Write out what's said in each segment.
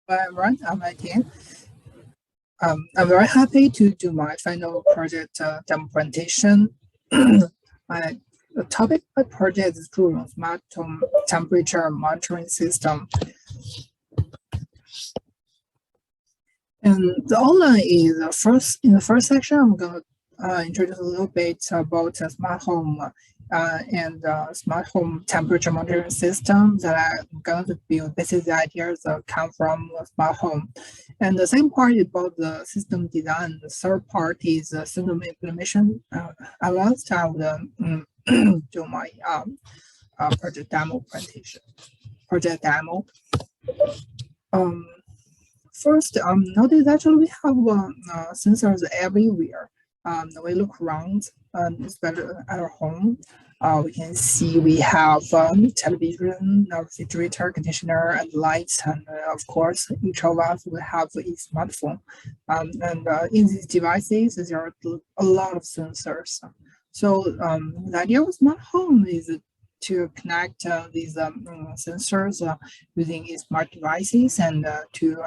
Hi everyone, I'm Etienne. I'm very happy to do my final project demo presentation. my the topic of my project is Zhurong Smart Home Temperature Monitoring System. And the outline is in the first section, I'm going to introduce a little bit about smart home and smart home temperature monitoring system that I'm going to build. Basically, the ideas that come from a smart home. And the second part is about the system design. The third part is system implementation. Last I will do my project demo presentation. Project demo. First, notice actually we have sensors everywhere. We look around, especially at our home. We can see we have television, refrigerator, conditioner, and lights, and of course, each of us will have a smartphone. In these devices, there are a lot of sensors. So the idea of smart home is to connect these sensors using smart devices and to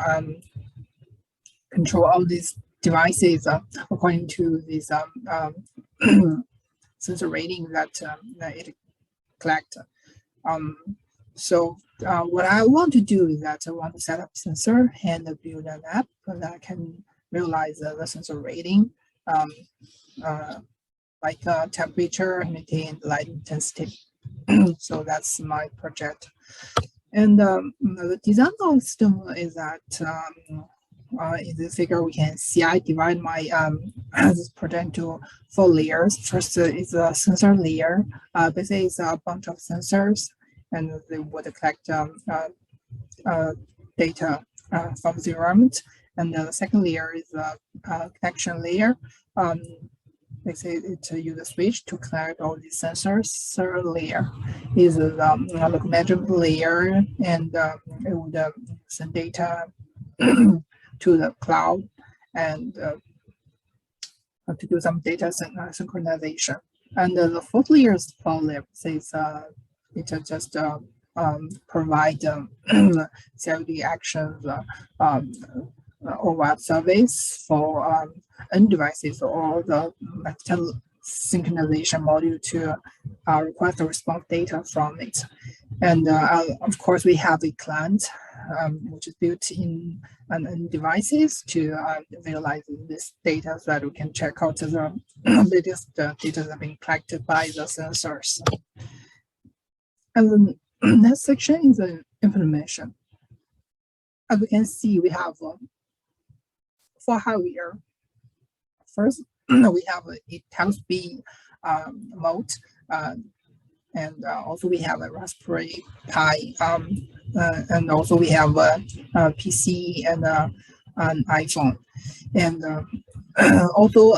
control all these devices according to this sensor rating that it collects. What I want to do is that I want to set up a sensor and build an app that can realize the sensor rating, like temperature, humidity, and light intensity. So that's my project. And the design of the system is that in this figure we can see I divide my this project into 4 layers. First is a sensor layer. Basically, it's a bunch of sensors, and they would collect data from the environment. And the second layer is a connection layer. Let's say it use a switch to connect all these sensors. Third layer is the local management layer, and it would send data to the cloud and to do some data synchronization. And the fourth layer is cloud layer. Says it just provide CID actions or web service for end devices or the synchronization module to request or response data from it. And of course, we have a client which is built in on devices to visualize this data so that we can check out the latest data that have been collected by the sensors. And the next section is the implementation. As we can see, we have for hardware. First, we have a TeleSpeed mode, and also we have a Raspberry Pi, and also we have a PC and an iPhone, and also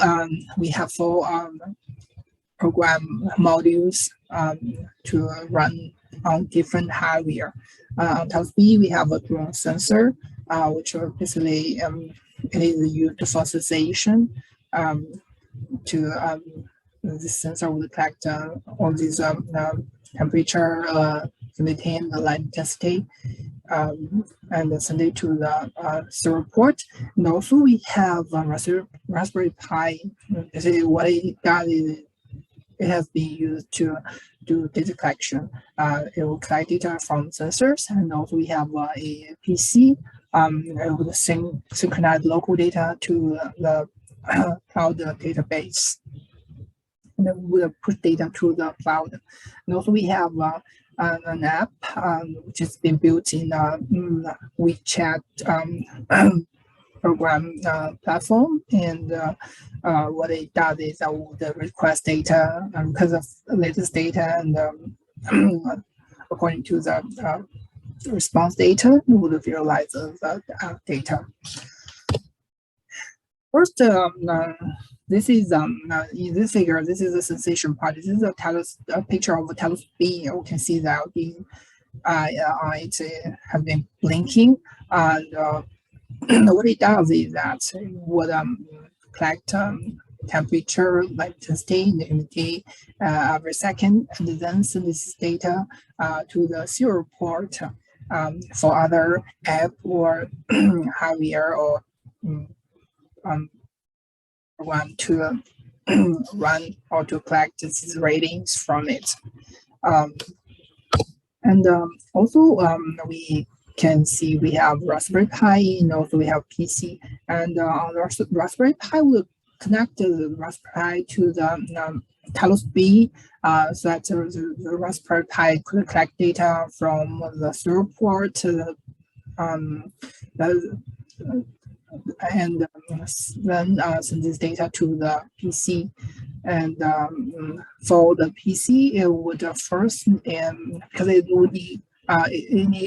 we have 4 program modules to run on different hardware. On TeleSpeed, we have a drone sensor, which are basically it is used for sensation to this sensor will collect all these temperature, humidity, and the light intensity, and send it to the serial port. And also we have Raspberry Pi. What it does is it has been used to do data collection. It will collect data from sensors, and also we have a PC. It will synchronize local data to the cloud database, and then we will push data to the cloud. And also we have an app which has been built in WeChat program platform, and what it does is I would request data because of latest data, and according to the response data, we would visualize the data. First, this is in this figure. This is the sensation part. This is a picture of a TeleSpeed. You can see that the it has been blinking, and what it does is that it would collect temperature, light intensity, and humidity every second, and then send this data to the serial port. for other app or hardware or want to run or to collect these ratings from it. And also we can see we have Raspberry Pi and also we have PC. And on the Raspberry Pi, will connect the Raspberry Pi to the Talos B, so that the Raspberry Pi could collect data from the serial port to the and then send this data to the PC. And for the PC, it would first, because it would need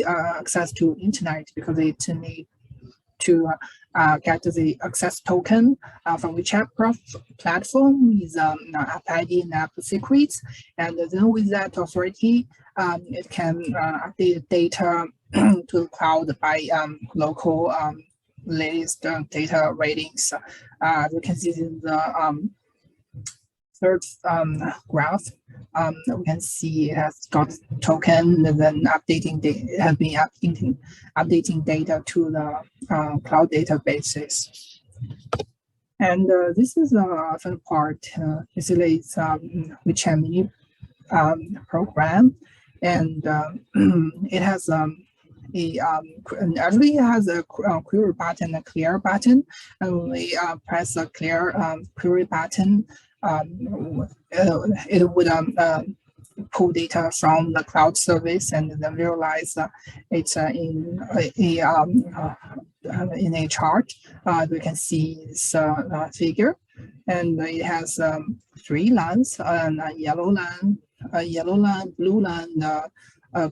access to internet, because it need to get the access token from WeChat platform with app ID and app secrets. And then with that authority, it can update data to the cloud by local latest data ratings. You can see in the third graph, we can see it has got token and then it has been updating data to the cloud databases. And this is the third part. Basically, it's WeChat mini program, and it has actually it has a query button, a clear button, and we press a clear query button. It would pull data from the cloud service and then visualize it in a chart. We can see this figure, and it has 3 lines: a yellow line, blue line,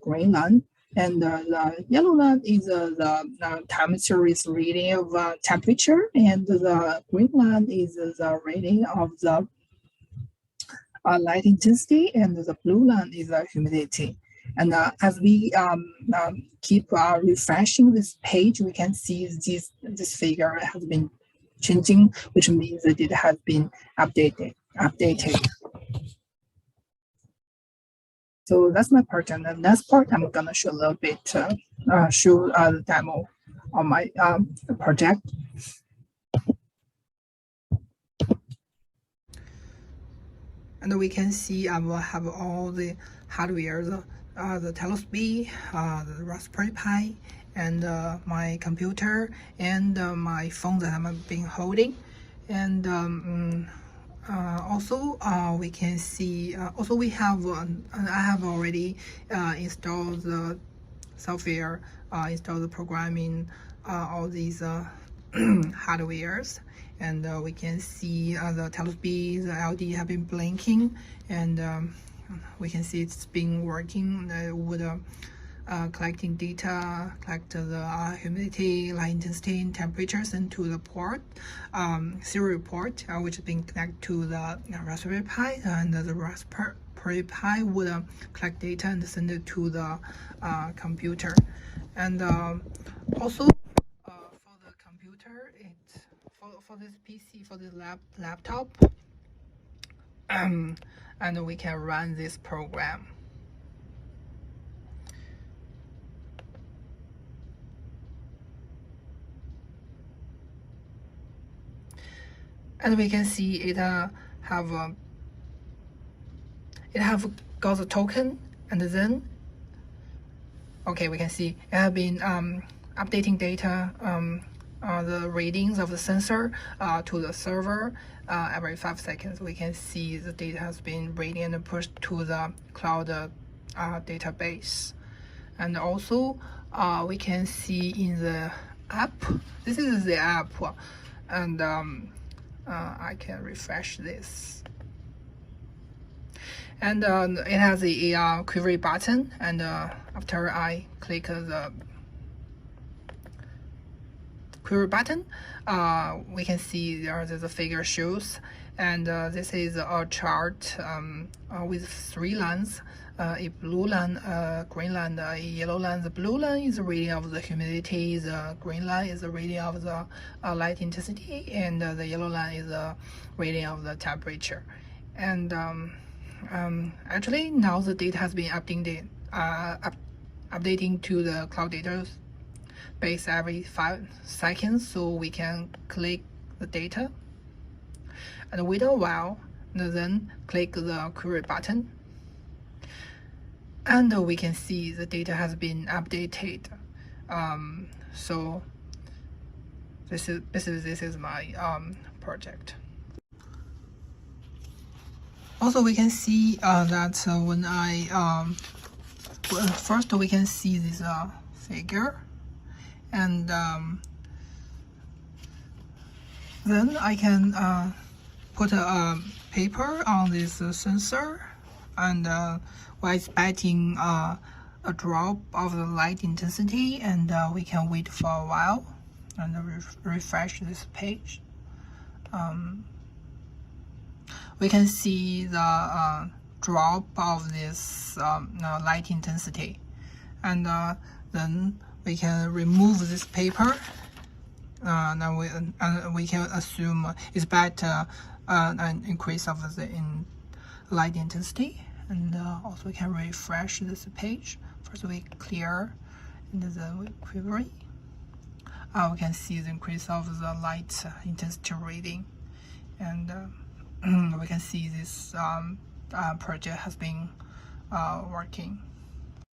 green line. And the yellow line is the time series reading of temperature, and the green line is the reading of the light intensity, and the blue line is the humidity. And as we keep refreshing this page, we can see this figure has been changing, which means that it has been updated. So that's my part, and the next part I'm gonna show a little bit, show the demo on my project. And we can see I will have all the hardware, the Talos B, the Raspberry Pi, and my computer, and my phone that I'm been holding. And also we can see, also we have, I have already installed the software, installed the programming, all these hardwares. And we can see the Talos B, the LED have been blinking, and we can see it's been working. It would collecting data, collect the humidity, light intensity, and temperatures into the port, serial port, which is being connected to the Raspberry Pi, and the Raspberry Pi would collect data and send it to the computer. And also for the computer, for this PC, for this laptop, and we can run this program. And we can see it have got the token, and then okay, we can see it have been updating data, the readings of the sensor to the server every 5 seconds. We can see the data has been reading and pushed to the cloud database. And also we can see in the app, this is the app, and I can refresh this. And it has a query button, and after I click the query button, we can see there's a figure shows, and this is a chart with 3 lines, a blue line, a green line, a yellow line. The blue line is the reading of the humidity, the green line is the reading of the light intensity, and the yellow line is the reading of the temperature. And actually now the data has been updating to the cloud database every 5 seconds, so we can click the data and wait a while, and then click the query button, and we can see the data has been updated. So this is my project. Also, we can see that when I first we can see this figure, and then I can put a paper on this sensor, and while it's expecting a drop of the light intensity, and we can wait for a while and refresh this page. We can see the drop of this light intensity, and then we can remove this paper. Now we can assume expect an increase of the light intensity, and also we can refresh this page. First, we clear the query. We can see the increase of the light intensity reading, and we can see this project has been working.